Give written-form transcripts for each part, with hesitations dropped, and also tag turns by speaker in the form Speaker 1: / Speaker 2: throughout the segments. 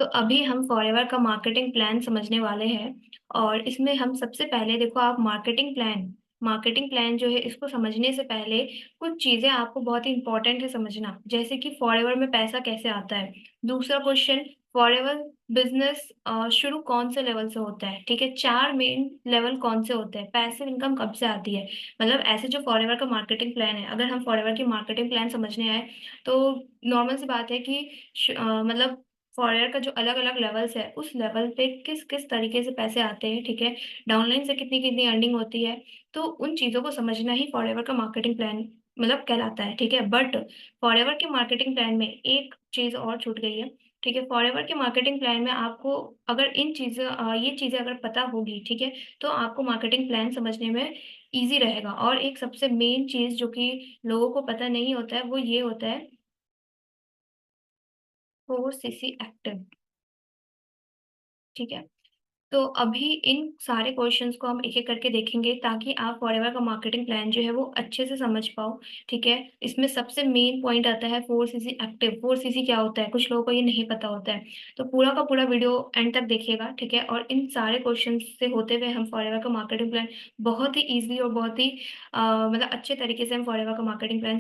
Speaker 1: तो अभी हम फॉरएवर का मार्केटिंग प्लान समझने वाले हैं। और इसमें हम सबसे पहले देखो, आप मार्केटिंग प्लान जो है इसको समझने से पहले कुछ चीजें आपको बहुत ही इंपॉर्टेंट है समझना, जैसे कि फॉरएवर में पैसा कैसे आता है। दूसरा क्वेश्चन, फॉरएवर बिजनेस शुरू कौन से लेवल से होता है। ठीक है, चार मेन लेवल कौन से होते हैं, पैसिव इनकम कब से आती है। मतलब ऐसे जो फॉरएवर का मार्केटिंग प्लान है, अगर हम फॉरएवर की मार्केटिंग प्लान समझने आए तो नॉर्मल सी बात है कि मतलब फॉरएवर का जो अलग अलग लेवल्स है, उस लेवल पे किस किस तरीके से पैसे आते हैं। ठीक है, डाउनलाइन से कितनी कितनी अर्निंग होती है। तो उन चीजों को समझना ही फॉरएवर का मार्केटिंग प्लान मतलब कहलाता है। ठीक है, बट फॉरएवर के मार्केटिंग प्लान में एक चीज और छूट गई है। ठीक है, फॉरएवर के मार्केटिंग प्लान में आपको अगर ये चीजें अगर पता होगी, ठीक है, तो आपको मार्केटिंग प्लान समझने में इजी रहेगा। और एक सबसे मेन चीज जो कि लोगों को पता नहीं होता है, वो ये होता है 4cc एक्टिव। ठीक है, तो अभी इन सारे क्वेश्चंस को हम एक एक करके देखेंगे ताकि आप फॉरएवर का मार्केटिंग प्लान जो है वो अच्छे से समझ पाओ। ठीक है, इसमें सबसे मेन पॉइंट आता है 4cc एक्टिव। 4cc क्या होता है, कुछ लोगों को ये नहीं पता होता है। तो पूरा का पूरा वीडियो एंड तक देखिएगा। ठीक है, और इन सारे क्वेश्चन से होते हुए हम फॉरएवर का मार्केटिंग प्लान बहुत ही ईजिली और बहुत ही मतलब अच्छे तरीके से हम फॉरएवर का मार्केटिंग प्लान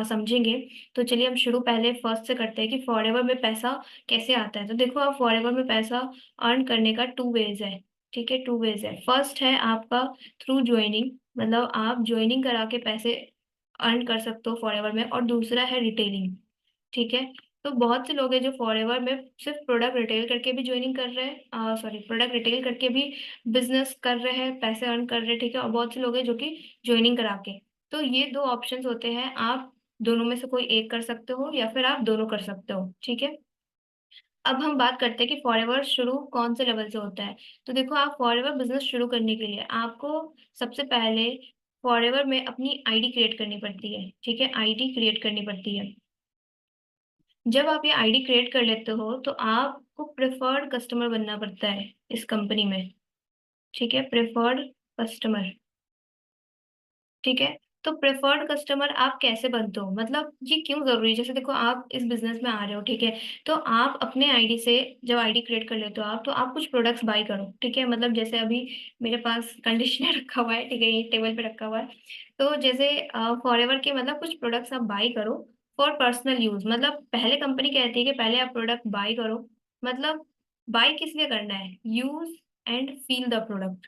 Speaker 1: समझेंगे। तो चलिए हम शुरू पहले फर्स्ट से करते हैं कि फॉरएवर में पैसा कैसे आता है। तो देखो, आप फॉरएवर में पैसा अर्न करने का टू वेज है। ठीक है, टू वेज है। फर्स्ट है आपका थ्रू ज्वाइनिंग, मतलब आप ज्वाइनिंग करा के पैसे अर्न कर सकते हो फॉरएवर में। और दूसरा है रिटेलिंग। ठीक है, तो बहुत से लोग हैं जो फॉरएवर में सिर्फ प्रोडक्ट रिटेल करके भी ज्वाइनिंग कर रहे हैं, सॉरी, प्रोडक्ट रिटेल करके भी बिजनेस कर रहे हैं, पैसे अर्न कर रहे हैं। ठीक है, और बहुत से लोग हैं जो कि ज्वाइनिंग करा के। तो ये दो ऑप्शंस होते हैं, आप दोनों में से कोई एक कर सकते हो या फिर आप दोनों कर सकते हो। ठीक है, अब हम बात करते हैं कि फॉरएवर शुरू कौन से लेवल से होता है। तो देखो, आप फॉरएवर बिजनेस शुरू करने के लिए आपको सबसे पहले फॉरएवर में अपनी आईडी क्रिएट करनी पड़ती है। ठीक है, आईडी क्रिएट करनी पड़ती है। जब आप ये आईडी क्रिएट कर लेते हो तो आपको प्रेफर्ड कस्टमर बनना पड़ता है इस कंपनी में। ठीक है, प्रेफर्ड कस्टमर। ठीक है, तो प्रेफर्ड कस्टमर आप कैसे बनते हो, मतलब ये क्यों जरूरी है। जैसे देखो, आप इस बिजनेस में आ रहे हो, ठीक है, तो आप अपने आईडी से जब आईडी क्रिएट कर लेते हो आप, तो आप कुछ प्रोडक्ट्स बाय करो। ठीक है, मतलब जैसे अभी मेरे पास कंडीशनर रखा हुआ है, ठीक है, ये टेबल पे रखा हुआ है। तो जैसे फॉरएवर के मतलब कुछ प्रोडक्ट्स आप बाय करो फॉर पर्सनल यूज। मतलब पहले कंपनी कहती है कि पहले आप प्रोडक्ट बाय करो, मतलब बाय किस लिए करना है, use and feel the product.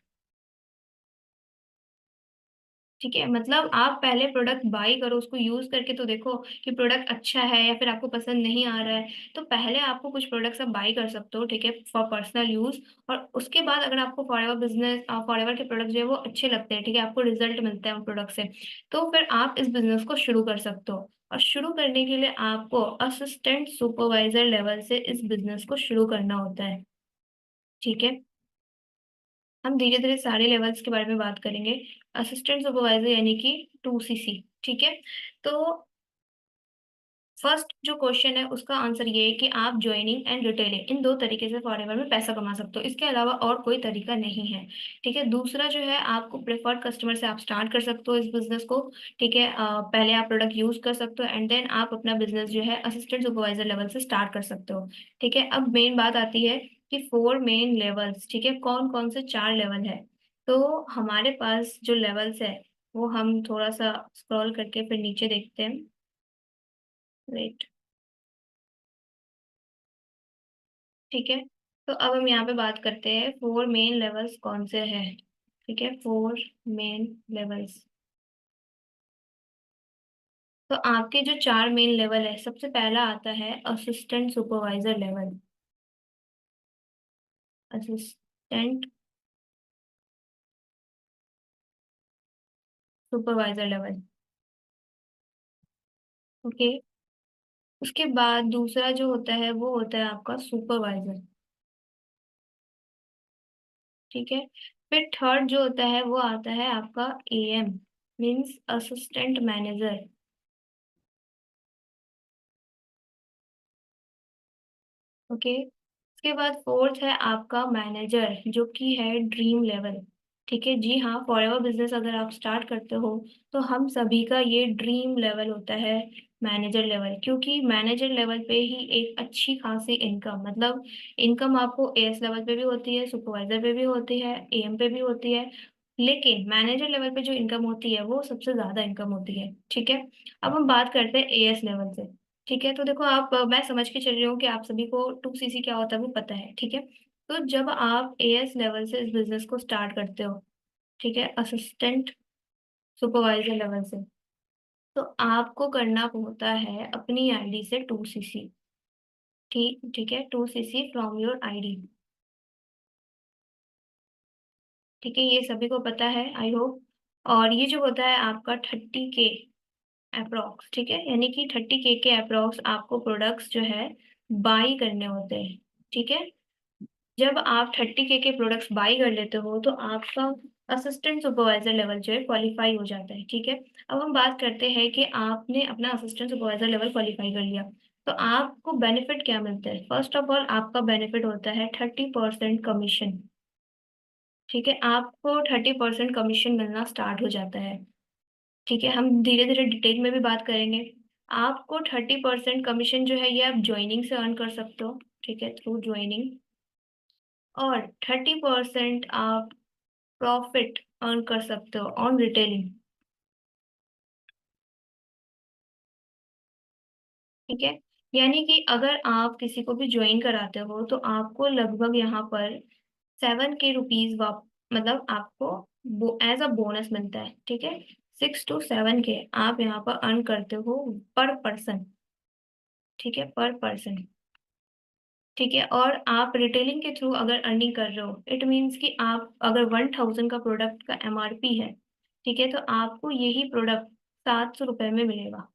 Speaker 1: ठीक है, मतलब आप पहले प्रोडक्ट बाई करो, उसको यूज करके तो देखो कि प्रोडक्ट अच्छा है या फिर आपको पसंद नहीं आ रहा है। तो पहले आपको कुछ प्रोडक्ट्स आप बाई कर सकते हो, ठीक है, फॉर पर्सनल यूज। और उसके बाद अगर आपको फॉरएवर के प्रोडक्ट जो है वो अच्छे लगते हैं, ठीक है, आपको रिजल्ट मिलता है उन प्रोडक्ट से, तो फिर आप इस बिजनेस को शुरू कर सकते हो। और शुरू करने के लिए आपको असिस्टेंट सुपरवाइजर लेवल से इस बिजनेस को शुरू करना होता है। ठीक है, हम धीरे धीरे सारे लेवल्स के बारे में बात करेंगे। असिस्टेंट सुपरवाइजर यानी कि 2cc। ठीक है, तो फर्स्ट जो क्वेश्चन है उसका आंसर ये है कि आप ज्वाइनिंग एंड रिटेलिंग इन दो तरीके से फॉरएवर में पैसा कमा सकते हो, इसके अलावा और कोई तरीका नहीं है। ठीक है, दूसरा जो है, आपको प्रेफर्ड कस्टमर से आप स्टार्ट कर सकते हो इस बिजनेस को। ठीक है, पहले आप प्रोडक्ट यूज कर सकते हो एंड देन आप अपना बिजनेस जो है असिस्टेंट सुपरवाइजर लेवल से स्टार्ट कर सकते हो। ठीक है, अब मेन बात आती है कि फोर मेन लेवल्स। ठीक है, कौन कौन से चार लेवल है। तो हमारे पास जो लेवल्स है वो हम थोड़ा सा स्क्रॉल करके फिर नीचे देखते हैं। वेट। ठीक है, तो अब हम यहाँ पे बात करते हैं फोर मेन लेवल्स कौन से हैं। ठीक है, फोर मेन लेवल्स। तो आपके जो चार मेन लेवल है, सबसे पहला आता है assistant supervisor level. Assistant supervisor level. Okay, उसके बाद दूसरा जो होता है वो होता है आपका सुपरवाइजर। ठीक है, फिर थर्ड जो होता है वो आता है आपका am, means assistant manager. Okay, उसके बाद फोर्थ है आपका मैनेजर जो कि है ड्रीम लेवल। ठीक है जी हाँ, फॉरएवर बिजनेस अगर आप स्टार्ट करते हो तो हम सभी का ये ड्रीम लेवल होता है मैनेजर लेवल, क्योंकि मैनेजर लेवल पे ही एक अच्छी खासी इनकम, मतलब इनकम आपको एएस लेवल पे भी होती है, सुपरवाइजर पे भी होती है, एएम पे भी होती है, लेकिन मैनेजर लेवल पे जो इनकम होती है वो सबसे ज्यादा इनकम होती है। ठीक है, अब हम बात करते हैं एएस लेवल से। ठीक है, तो देखो आप, मैं समझ के चल रही हूँ कि आप सभी को 2सीसी क्या होता है वो पता है। ठीक है, तो जब आप एएस लेवल से इस बिजनेस को स्टार्ट करते हो, ठीक है, असिस्टेंट सुपरवाइजर लेवल से, तो आपको करना होता है अपनी आईडी से 2सीसी। ठीक ठीक है, 2सीसी फ्रॉम योर आईडी। ठीक है, ये सभी को पता है आई होप। और ये जो होता है आपका 30K अप्रोक्स। ठीक है, यानी कि 30K के अप्रोक्स आपको प्रोडक्ट्स जो है बाई करने होते हैं। ठीक है, जब आप 30K के प्रोडक्ट्स बाई कर लेते हो तो आपका असिस्टेंट सुपरवाइजर लेवल जो है क्वालिफाई हो जाता है। ठीक है, अब हम बात करते हैं कि आपने अपना असिस्टेंट सुपरवाइजर लेवल क्वालिफाई कर लिया, तो आपको बेनिफिट क्या मिलता है? फर्स्ट ऑफ ऑल आपका बेनिफिट होता है 30% कमीशन। ठीक है, आपको 30% कमीशन मिलना स्टार्ट हो जाता है। ठीक है, हम धीरे धीरे डिटेल में भी बात करेंगे। आपको 30% कमीशन जो है ये आप ज्वाइनिंग से अर्न कर सकते हो। ठीक है, थ्रू ज्वाइनिंग। और 30% आप प्रॉफिट अर्न कर सकते हो ऑन रिटेलिंग। ठीक है, यानी कि अगर आप किसी को भी ज्वाइन कराते हो तो आपको लगभग यहाँ पर 7 के रुपीज वाप मतलब आपको एज अ बोनस मिलता है। ठीक है, 6 to 7 के आप यहाँ पर अर्न करते हो पर पर्सन। ठीक है, पर पर्सन। ठीक है, और आप रिटेलिंग के थ्रू अगर अर्निंग कर रहे हो, इट मीन्स कि आप अगर 1000 का प्रोडक्ट का एमआरपी है, ठीक है, तो आपको यही प्रोडक्ट 700 रुपये में मिलेगा।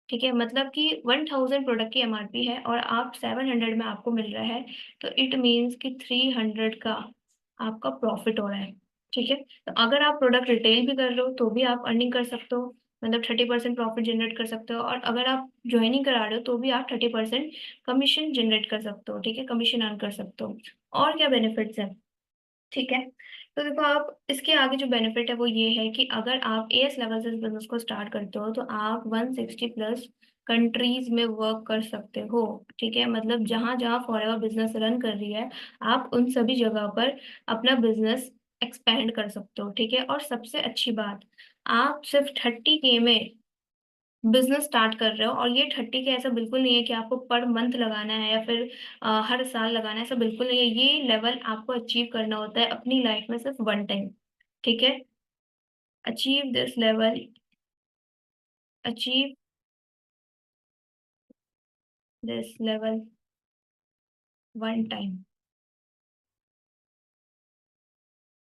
Speaker 1: ठीक है, मतलब कि 1000 प्रोडक्ट की एमआरपी है और आप 700 में आपको मिल रहा है, तो इट मीन्स कि 300 का आपका प्रॉफिट हो रहा है। ठीक है, तो अगर आप प्रोडक्ट रिटेल भी कर रहे हो तो भी आप अर्निंग कर सकते हो, मतलब 30% प्रॉफिट जनरेट कर सकते हो, और अगर आप ज्वाइनिंग करा रहे हो तो भी आप 30% कमीशन जनरेट कर सकते हो। ठीक है, कमीशन अर्न कर सकते हो। और क्या बेनिफिट्स है? ठीक है, तो देखो आप इसके आगे जो बेनिफिट है वो ये है कि अगर आप एएस लेवल से इस बिजनेस को स्टार्ट करते हो तो आप 160+ कंट्रीज में वर्क कर सकते हो। ठीक है, मतलब जहां जहां फॉरएवर बिजनेस रन कर रही है, आप उन सभी जगह पर अपना बिजनेस एक्सपेंड कर सकते हो। ठीक है, और सबसे अच्छी बात, आप सिर्फ 30K में बिजनेस स्टार्ट कर रहे हो, और ये 30K ऐसा बिल्कुल नहीं है कि आपको पर मंथ लगाना है या फिर हर साल लगाना है, ऐसा बिल्कुल नहीं है। ये लेवल आपको अचीव करना होता है अपनी लाइफ में सिर्फ वन टाइम। ठीक है, achieve this level, achieve this level one time.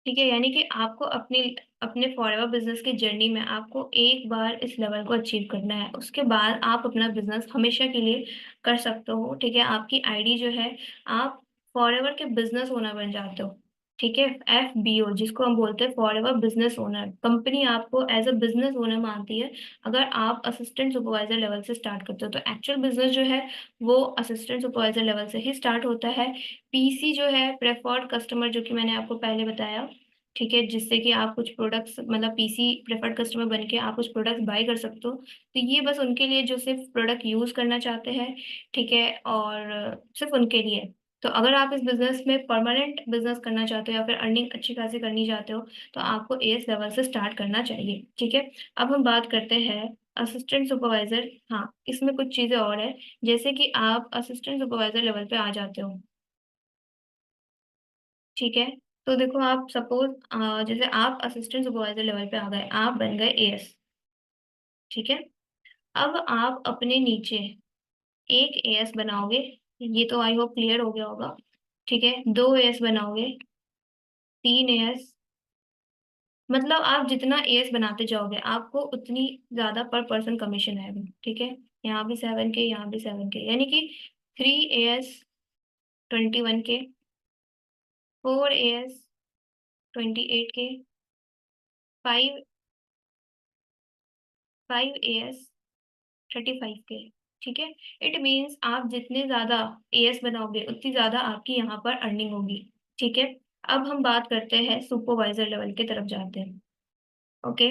Speaker 1: ठीक है, यानी कि आपको अपनी अपने फॉरएवर बिजनेस की जर्नी में आपको एक बार इस लेवल को अचीव करना है, उसके बाद आप अपना बिजनेस हमेशा के लिए कर सकते हो। ठीक है, आपकी आईडी जो है, आप फॉरएवर के बिजनेस ओनर बन जाते हो। ठीक है, FBO जिसको हम बोलते हैं फॉरएवर बिजनेस ओनर, कंपनी आपको एज अ बिजनेस ओनर मानती है अगर आप असिस्टेंट सुपरवाइजर लेवल से स्टार्ट करते हो। तो एक्चुअल बिजनेस जो है वो असिस्टेंट सुपरवाइजर लेवल से ही स्टार्ट होता है। पीसी जो है प्रेफर्ड कस्टमर, जो कि मैंने आपको पहले बताया, ठीक है, जिससे कि आप कुछ प्रोडक्ट्स, मतलब पीसी प्रेफर्ड कस्टमर बन के आप कुछ प्रोडक्ट्स बाय कर सकते हो। तो ये बस उनके लिए जो सिर्फ प्रोडक्ट यूज करना चाहते हैं। ठीक है, और सिर्फ उनके लिए। तो अगर आप इस बिजनेस में परमानेंट बिजनेस करना चाहते हो या फिर अर्निंग अच्छी खासी करनी चाहते हो, तो आपको एएस लेवल से स्टार्ट करना चाहिए। ठीक है, अब हम बात करते हैं असिस्टेंट सुपरवाइजर। हाँ, इसमें कुछ चीजें और है, जैसे कि आप असिस्टेंट सुपरवाइजर लेवल पे आ जाते हो। ठीक है, तो देखो आप सपोज, जैसे आप असिस्टेंट सुपरवाइजर लेवल पे आ गए, आप बन गए एएस। ठीक है, अब आप अपने नीचे एक एएस बनाओगे, ये तो आई होप क्लियर हो गया होगा। ठीक है, दो एएस बनाओगे, तीन एएस, मतलब आप जितना एएस बनाते जाओगे आपको उतनी ज्यादा पर पर्सन कमीशन आएगा। ठीक है, यहाँ भी 7K, यहाँ भी 7K, यानी कि 3 as 21K, 4 as 28K, 5 as 35K। ठीक है, इट मीन्स आप जितने ज्यादा एएस बनाओगे उतनी ज्यादा आपकी यहाँ पर अर्निंग होगी। ठीक है, अब हम बात करते हैं सुपरवाइजर लेवल की तरफ जाते हैं। ओके,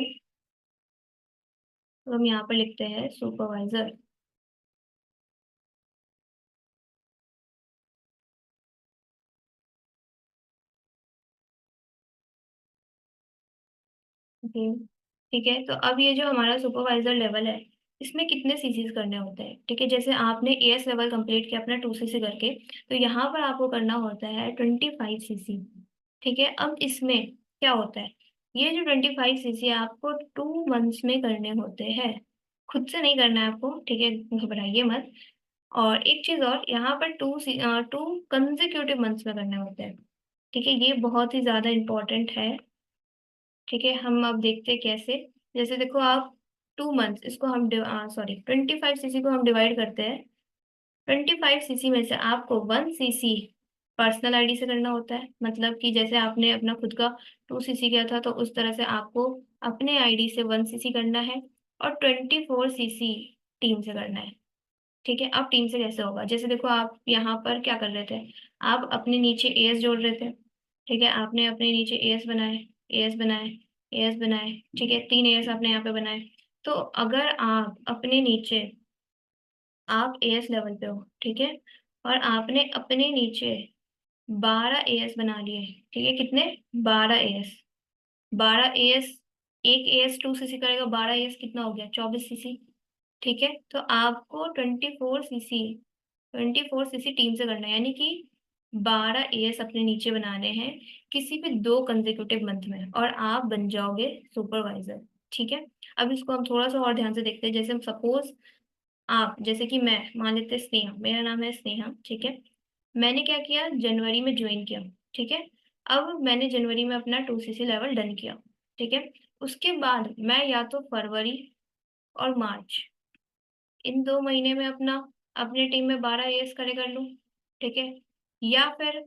Speaker 1: तो हम यहाँ पर लिखते हैं सुपरवाइजर। ओके, ठीक है। तो अब ये जो हमारा सुपरवाइजर लेवल है, इसमें कितने सीसीज करने होते हैं? ठीक है, जैसे आपने एएस लेवल कंप्लीट किया अपना 2 सीसी करके, तो यहाँ पर आपको करना होता है 25 सीसी। ठीक है, अब इसमें क्या होता है, ये जो 25 सीसी आपको 2 मंथ्स में करने होते हैं। खुद से नहीं करना है आपको, ठीक है, घबराइए मत। और एक चीज और, यहाँ पर 2 कंसेक्यूटिव मंथ्स में करने होते हैं। ठीक है, ये बहुत ही ज्यादा इंपॉर्टेंट है। ठीक है, हम अब देखते हैं कैसे। जैसे देखो आप, 2 मंथ्स, इसको हम सॉरी 25 सीसी को हम डिवाइड करते हैं। 25 सीसी में से आपको 1 सीसी पर्सनल आईडी से करना होता है, मतलब कि जैसे आपने अपना खुद का 2 सीसी किया था, तो उस तरह से आपको अपने आईडी से 1 सीसी करना है। और 24 सीसी टीम से करना है। ठीक है, अब टीम से कैसे होगा, जैसे देखो आप यहाँ पर क्या कर रहे थे, आप अपने नीचे एएस जोड़ रहे थे। ठीक है, आपने अपने नीचे एएस बनाए, एएस बनाए, एएस बनाए। ठीक है, 3 एएस आपने यहाँ पे बनाए। तो अगर आप अपने नीचे, आप एएस लेवल पे हो, ठीक है, और आपने अपने नीचे 12 एएस बना लिए। ठीक है, कितने? 12 एएस। 12 एएस, एक एएस 2 सीसी करेगा, 12 एएस कितना हो गया? 24 सीसी। ठीक है, तो आपको 24 सीसी टीम से करना है, यानी कि 12 एएस अपने नीचे बनाने हैं किसी भी 2 कंसेक्यूटिव मंथ में, और आप बन जाओगे सुपरवाइजर। ठीक है, अब इसको हम थोड़ा सा और ध्यान से देखते हैं। जैसे हम सपोज, आप जैसे कि मैं मान लेते हैं स्नेहा, मेरा नाम है स्नेहा। ठीक है, मैंने क्या किया, जनवरी में ज्वाइन किया। ठीक है, अब मैंने जनवरी में अपना 2 सीसी लेवल डन किया। ठीक है, उसके बाद मैं या तो फरवरी और मार्च, इन 2 महीने में अपना, अपने टीम में 12 एएस खड़े कर लूँ। ठीक है, या फिर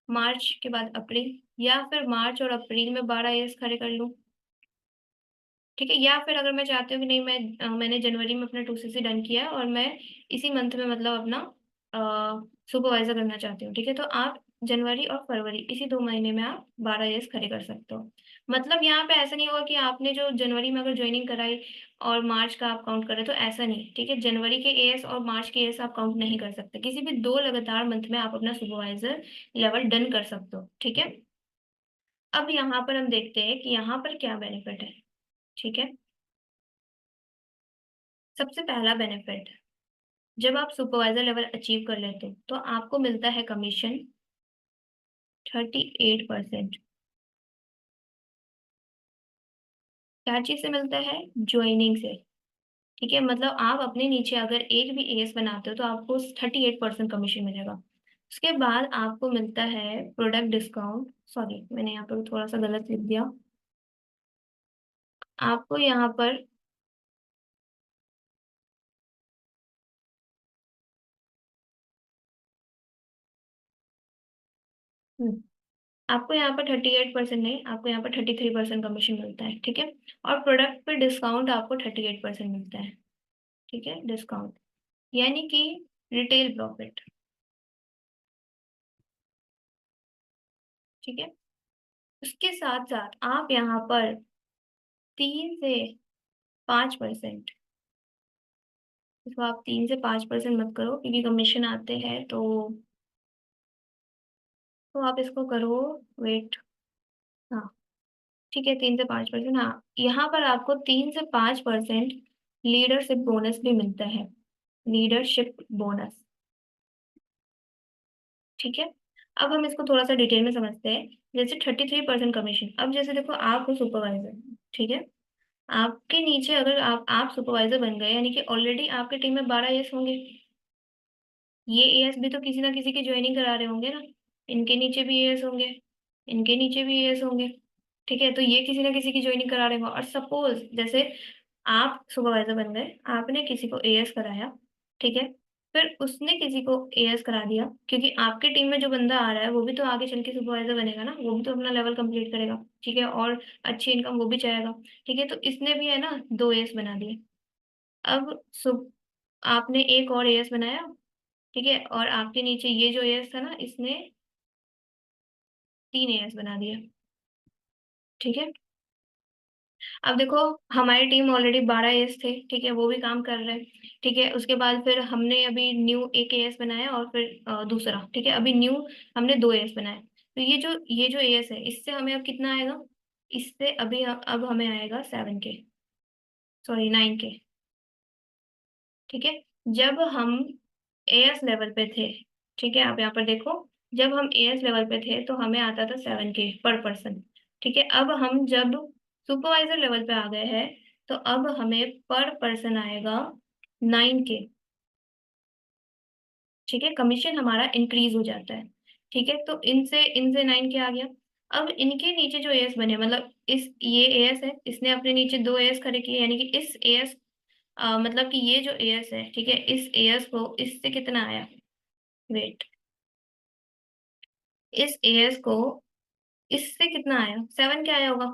Speaker 1: मार्च के बाद अप्रैल, या फिर मार्च और अप्रैल में 12 एएस खड़े कर लूँ। ठीक है, या फिर अगर मैं चाहती हूँ कि नहीं, मैंने जनवरी में अपना 2 सीसी डन किया है और मैं इसी मंथ में मतलब अपना सुपरवाइजर करना चाहती हूँ। ठीक है, तो आप जनवरी और फरवरी, इसी 2 महीने में आप 12 एएस खड़े कर सकते हो। मतलब यहाँ पे ऐसा नहीं होगा कि आपने जो जनवरी में अगर ज्वाइनिंग कराई और मार्च का आप काउंट करें, तो ऐसा नहीं। ठीक है, जनवरी के एएस और मार्च के एएस आप काउंट नहीं कर सकते, किसी भी 2 लगातार मंथ में आप अपना सुपरवाइजर लेवल डन कर सकते हो। ठीक है, अब यहाँ पर हम देखते हैं कि यहाँ पर क्या बेनिफिट है। ठीक है, सबसे पहला बेनिफिट, जब आप सुपरवाइजर लेवल अचीव कर लेते हो, तो आपको मिलता है कमीशन 38%। क्या चीज से मिलता है? ज्वाइनिंग से। ठीक है, मतलब आप अपने नीचे अगर एक भी एएस बनाते हो, तो आपको 38% कमीशन मिलेगा। उसके बाद आपको मिलता है प्रोडक्ट डिस्काउंट, सॉरी मैंने यहाँ पर थोड़ा सा गलत लिख दिया। आपको यहाँ पर, हम्म, आपको यहाँ पर 38% नहीं, आपको यहाँ पर 33% कमीशन मिलता है। ठीक है, और प्रोडक्ट पे डिस्काउंट आपको 38% मिलता है। ठीक है, डिस्काउंट यानी कि रिटेल प्रॉफिट। ठीक है, उसके साथ साथ आप यहाँ पर 3 से 5%, इसको आप 3 से 5% मत करो क्योंकि कमीशन आते हैं, तो आप इसको करो, वेट, हाँ, ठीक है, 3 से 5%। हाँ, यहाँ पर आपको 3 से 5% लीडरशिप बोनस भी मिलता है, लीडरशिप बोनस। ठीक है, अब हम इसको थोड़ा सा डिटेल में समझते हैं। जैसे 33% कमीशन, अब जैसे देखो आप हो सुपरवाइजर। ठीक है, आपके नीचे अगर आप सुपरवाइजर बन गए, यानी कि ऑलरेडी आपके टीम में 12 एएस होंगे। ये एएस भी तो किसी ना किसी की ज्वाइनिंग करा रहे होंगे ना, इनके नीचे भी एएस होंगे, इनके नीचे भी एएस होंगे। ठीक है, तो ये किसी ना किसी की ज्वाइनिंग करा रहे होंगे। और सपोज जैसे आप सुपरवाइजर बन गए, आपने किसी को एएस कराया। ठीक है, फिर उसने किसी को एएस करा दिया, क्योंकि आपके टीम में जो बंदा आ रहा है वो भी तो आगे चल के सुपरवाइजर बनेगा ना, वो भी तो अपना लेवल कंप्लीट करेगा। ठीक है, और अच्छी इनकम वो भी चाहेगा। ठीक है, तो इसने भी है ना 2 एएस बना दिए। अब आपने एक और एएस बनाया। ठीक है, और आपके नीचे ये जो एएस था ना, इसने 3 एएस बना दिए। ठीक है, अब देखो हमारी टीम ऑलरेडी 12 एएस थे, ठीक है, वो भी काम कर रहे हैं। ठीक है, उसके बाद फिर हमने अभी न्यू एक एएस बनाया और फिर दूसरा, ठीक है, अभी न्यू हमने 2 एएस बनाए। तो ये जो एएस है, इससे हमें अब कितना आएगा? इससे अभी अब हमें आएगा 7 के, सॉरी 9 के। ठीक है, जब हम एएस लेवल पे थे, ठीक है, आप यहाँ पर देखो, जब हम एएस लेवल पे थे तो हमें आता था 7 के पर पर्सन। ठीक है, अब हम जब सुपरवाइजर लेवल पे आ गए हैं तो अब हमें पर पर्सन आएगा 9 के। ठीक है, कमीशन हमारा इंक्रीज हो जाता है। ठीक है, तो इनसे इनसे 9 के आ गया। अब इनके नीचे जो एएस बने, मतलब ये एएस है, इसने अपने नीचे 2 एएस खड़े किए, यानी कि इस एएस मतलब कि ये जो एएस है, ठीक है, इस एएस को इससे कितना आया? वेट, इस एएस को इससे कितना आया? 7 के आया होगा।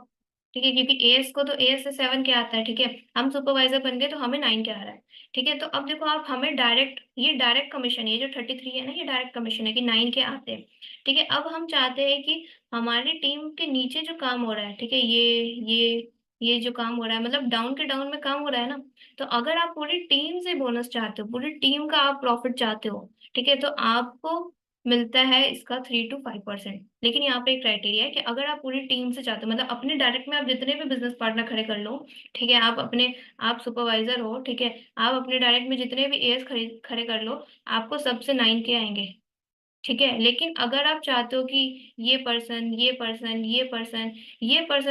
Speaker 1: ठीक है, क्योंकि एएस को तो एएस से 7 के आता है। ठीक है, हम सुपरवाइजर बन गए तो हमें 9 के आ रहा है। ठीक है, तो अब देखो आप, हमें डायरेक्ट, ये डायरेक्ट कमीशन, ये जो 33 है ना, ये डायरेक्ट कमीशन है कि 9 के आते हैं। ठीक है, अब हम चाहते हैं कि हमारी टीम के नीचे जो काम हो रहा है, ठीक है, ये जो काम हो रहा है, मतलब डाउन के डाउन में काम हो रहा है ना, तो अगर आप पूरी टीम से बोनस चाहते हो, पूरी टीम का आप प्रॉफिट चाहते हो, ठीक है, तो आपको मिलता है इसका 3 to 5%। लेकिन यहाँ पे एक क्राइटेरिया है कि अगर आप पूरी टीम से चाहते हो, मतलब अपने डायरेक्ट में आप जितने भी बिजनेस पार्टनर खड़े कर लो, ठीक है, आप सुपरवाइजर हो, ठीक है, आप अपने डायरेक्ट में जितने भी एएस खड़े खड़े कर लो, आपको सबसे 9 के आएंगे। ठीक है, लेकिन अगर आप चाहते हो कि ये पर्सन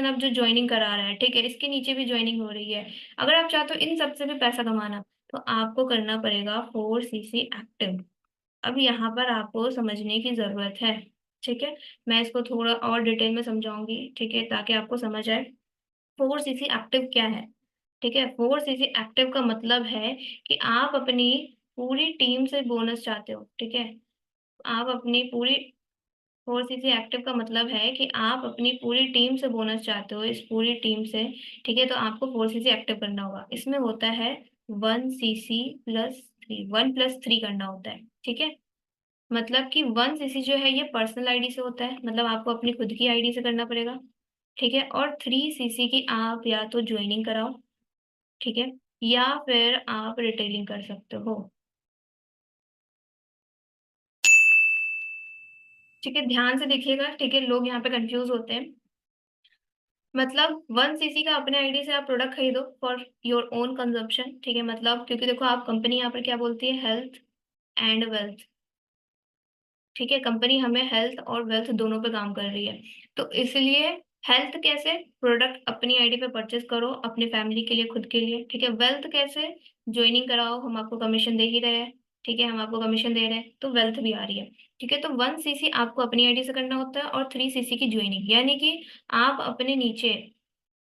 Speaker 1: अब जो ज्वाइनिंग करा रहा है, ठीक है, इसके नीचे भी ज्वाइनिंग हो रही है, अगर आप चाहते हो इन सबसे भी पैसा कमाना, तो आपको करना पड़ेगा 4cc एक्टिव। अब यहाँ पर आपको समझने की जरूरत है। ठीक है, मैं इसको थोड़ा और डिटेल में समझाऊंगी, ठीक है, ताकि आपको समझ आए 4cc एक्टिव क्या है। ठीक है, 4cc एक्टिव का मतलब है कि आप अपनी पूरी टीम से बोनस चाहते हो। ठीक है, आप अपनी पूरी 4cc एक्टिव का मतलब है कि आप अपनी पूरी टीम से बोनस चाहते हो, इस पूरी टीम से। ठीक है, तो आपको 4cc एक्टिव करना होगा। इसमें होता है 1cc+3, 1+3 करना होता है। ठीक है, मतलब कि 1cc जो है ये पर्सनल आईडी से होता है, मतलब आपको अपनी खुद की आईडी से करना पड़ेगा। ठीक है, और 3cc की आप या तो ज्वाइनिंग कराओ, ठीक है, या फिर आप रिटेलिंग कर सकते हो। ठीक है, ध्यान से देखिएगा, ठीक है, लोग यहाँ पे कंफ्यूज होते हैं। मतलब 1cc का अपने आईडी से आप प्रोडक्ट खरीदो फॉर योर ओन कंजम्पशन। ठीक है, मतलब क्योंकि देखो आप, कंपनी यहाँ पर क्या बोलती है? Health and wealth. ठीक है, कंपनी हमें हेल्थ और वेल्थ दोनों पे काम कर रही है, तो इसलिए हेल्थ कैसे? प्रोडक्ट अपनी आईडी पे परचेज करो, अपनी फैमिली के लिए, खुद के लिए। ठीक है, वेल्थ कैसे? ज्वाइनिंग कराओ, हम आपको कमीशन दे ही रहे हैं। ठीक है, हम आपको कमीशन दे रहे हैं तो वेल्थ भी आ रही है। ठीक है, तो 1cc आपको अपनी आईडी से करना होता है और 3cc की ज्वाइनिंग, यानी कि आप अपने नीचे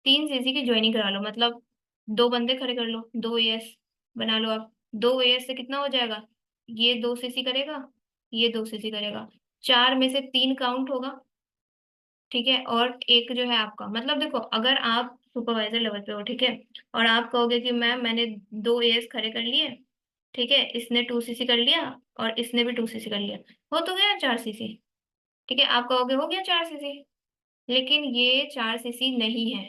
Speaker 1: 3cc की ज्वाइनिंग करा लो, मतलब 2 बंदे खड़े कर लो, 2 एएस बना लो आप। 2 एएस से कितना हो जाएगा? ये 2cc करेगा, ये 2cc करेगा, 4 में से 3 काउंट होगा। ठीक है, और एक जो है आपका, मतलब देखो अगर आप सुपरवाइजर लेवल पे हो, ठीक है, और आप कहोगे कि मैंने 2 एएस खड़े कर लिए, ठीक है, इसने 2cc कर लिया और इसने भी 2cc कर लिया, हो तो गया 4cc। ठीक है, आप कहोगे हो गया 4cc, लेकिन ये 4cc नहीं है।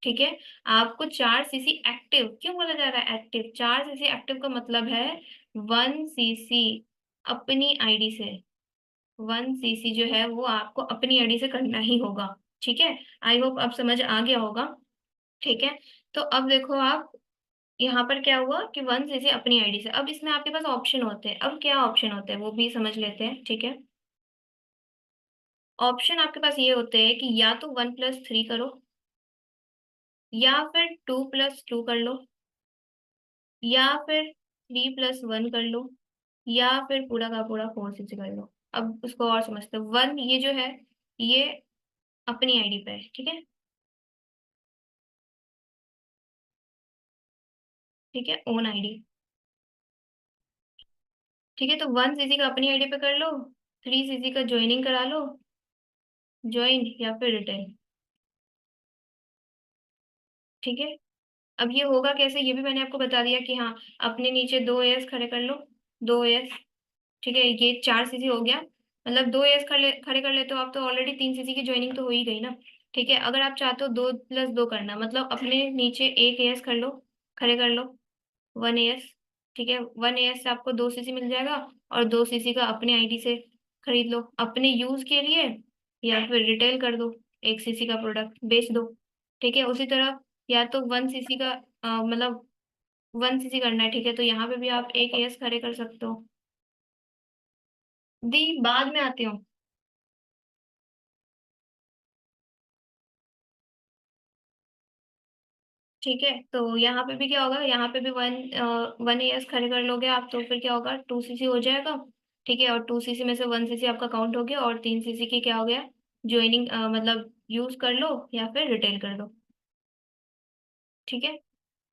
Speaker 1: ठीक है, आपको 4cc एक्टिव क्यों बोला जा रहा है? एक्टिव, 4cc एक्टिव का मतलब है 1cc अपनी आईडी से, 1cc जो है वो आपको अपनी आईडी से करना ही होगा। ठीक है, आई होप अब समझ आ गया होगा। ठीक है, तो अब देखो आप, यहाँ पर क्या हुआ कि 1cc अपनी आईडी से। अब इसमें आपके पास ऑप्शन होते हैं, अब क्या ऑप्शन होते हैं वो भी समझ लेते हैं। ठीक है, ऑप्शन आपके पास ये होते हैं कि या तो 1+3 करो, या फिर 2+2 कर लो, या फिर 3+1 कर लो, या फिर पूरा का पूरा 4cc कर लो। अब उसको और समझते हैं। वन, ये जो है ये अपनी आईडी पे है, ठीक है, ठीक है, ओन आईडी। ठीक है, तो 1cc का अपनी आईडी पे कर लो, 3cc का ज्वाइनिंग करा लो, ज्वाइन या फिर रिटेल। ठीक है, अब ये होगा कैसे, ये भी मैंने आपको बता दिया कि हाँ, अपने नीचे 2 एएस खड़े कर लो, 2 एएस। ठीक है, ये 4cc हो गया। मतलब 2 एएस खड़े कर लेते हो आप, तो ऑलरेडी 3 सीसी की ज्वाइनिंग तो हो ही गई ना। ठीक है, अगर आप चाहते हो 2+2 करना, मतलब अपने नीचे 1 एएस कर लो, खड़े कर लो, 1 एएस। ठीक है, 1 एएस से आपको 2 सीसी मिल जाएगा, और 2 सीसी का अपने आईडी से खरीद लो अपने यूज के लिए, या फिर रिटेल कर दो, 1 सीसी का प्रोडक्ट बेच दो। ठीक है, उसी तरह या तो 1 सीसी का मतलब 1 सीसी करना है, ठीक है, तो यहाँ पे भी आप 1 एएस खड़े कर सकते हो। दी बाद में आती हूँ। ठीक है, तो यहाँ पे भी क्या होगा, यहाँ पे भी 1 एएस खड़े कर लोगे आप, तो फिर क्या होगा, 2 सीसी हो जाएगा। ठीक है, और 2 सीसी में से 1 सीसी आपका काउंट हो गया, और 3 सीसी की क्या हो गया, ज्वाइनिंग, मतलब यूज कर लो या फिर रिटेल कर दो। ठीक है,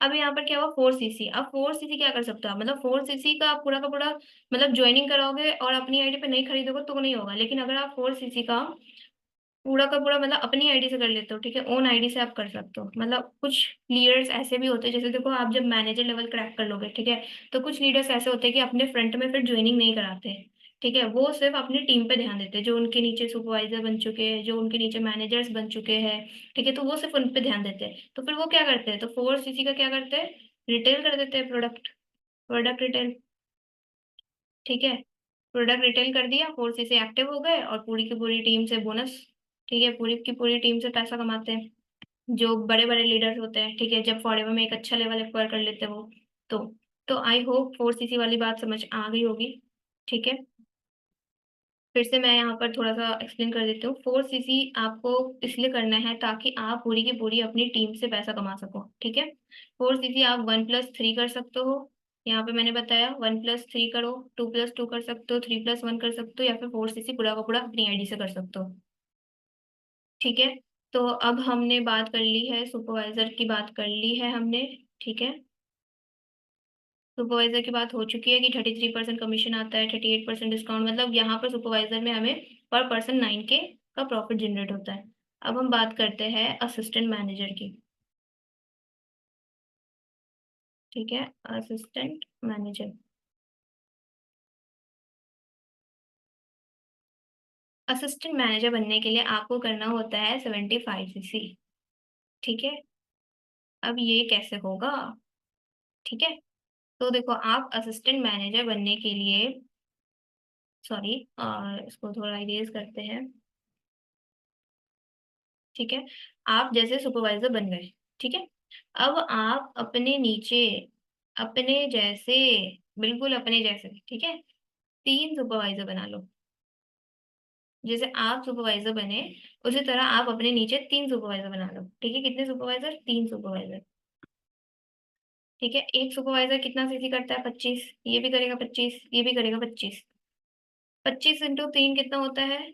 Speaker 1: अब यहाँ पर क्या हुआ, 4 सीसी। अब 4 सीसी क्या कर सकते हो आप, मतलब 4 सीसी का पूरा मतलब ज्वाइनिंग कराओगे और अपनी आईडी पे नहीं खरीदोगे तो नहीं होगा, लेकिन अगर आप 4 सीसी का पूरा मतलब अपनी आईडी से कर लेते हो, ठीक है, ओन आईडी से आप कर सकते हो। मतलब कुछ लीडर्स ऐसे भी होते हैं, जैसे देखो आप जब मैनेजर लेवल क्रैक कर लोगे, ठीक है, तो कुछ लीडर्स ऐसे होते हैं कि अपने फ्रंट में फिर ज्वाइनिंग नहीं कराते हैं। ठीक है, वो सिर्फ अपनी टीम पे ध्यान देते हैं, जो उनके नीचे सुपरवाइजर बन चुके हैं, जो उनके नीचे मैनेजर्स बन चुके हैं। ठीक है, तो वो सिर्फ उन पे ध्यान देते हैं, तो फिर वो क्या करते हैं, तो 4 सीसी का क्या करते हैं, रिटेल कर देते हैं, प्रोडक्ट प्रोडक्ट रिटेल। ठीक है, प्रोडक्ट रिटेल कर दिया, 4 सीसी एक्टिव हो गए, और पूरी की पूरी टीम से बोनस। ठीक है, पूरी की पूरी टीम से पैसा कमाते हैं, जो बड़े बड़े लीडर्स होते हैं। ठीक है, जब फॉरेवर में एक अच्छा लेवल एक्वायर कर लेते हैं वो, तो तो आई होप 4 सीसी वाली बात समझ आ गई होगी। ठीक है, फिर से मैं यहाँ पर थोड़ा सा एक्सप्लेन कर देती हूँ। 4 सीसी आपको इसलिए करना है ताकि आप पूरी की पूरी अपनी टीम से पैसा कमा सको। ठीक है, 4 सीसी आप 1+3 कर सकते हो, यहाँ पे मैंने बताया 1+3 करो, 2+2 कर सकते हो, 3+1 कर सकते हो, या फिर 4 सीसी पूरा का पूरा अपनी आईडी से कर सकते हो। ठीक है, तो अब हमने बात कर ली है, सुपरवाइजर की बात कर ली है हमने। ठीक है, सुपरवाइजर की बात हो चुकी है कि 33% कमीशन आता है, 38% डिस्काउंट, मतलब यहाँ पर सुपरवाइजर में हमें पर पर्सन 9K का प्रॉफिट जनरेट होता है। अब हम बात करते हैं असिस्टेंट मैनेजर की। ठीक है, असिस्टेंट मैनेजर। असिस्टेंट मैनेजर बनने के लिए आपको करना होता है 75 सीसी। ठीक है, अब ये कैसे होगा। ठीक है, तो देखो आप असिस्टेंट मैनेजर बनने के लिए, सॉरी, इसको थोड़ा इरेज करते हैं। ठीक है, आप जैसे सुपरवाइजर बन गए। ठीक है, अब आप अपने नीचे, अपने जैसे, बिल्कुल अपने जैसे, ठीक है, 3 सुपरवाइजर बना लो। जैसे आप सुपरवाइजर बने, उसी तरह आप अपने नीचे 3 सुपरवाइजर बना लो। ठीक है, कितने सुपरवाइजर, 3 सुपरवाइजर। ठीक है, एक सुपरवाइजर कितना सीसी करता है, 25, ये भी करेगा 25, ये भी करेगा 25। 25 × 3 कितना होता है,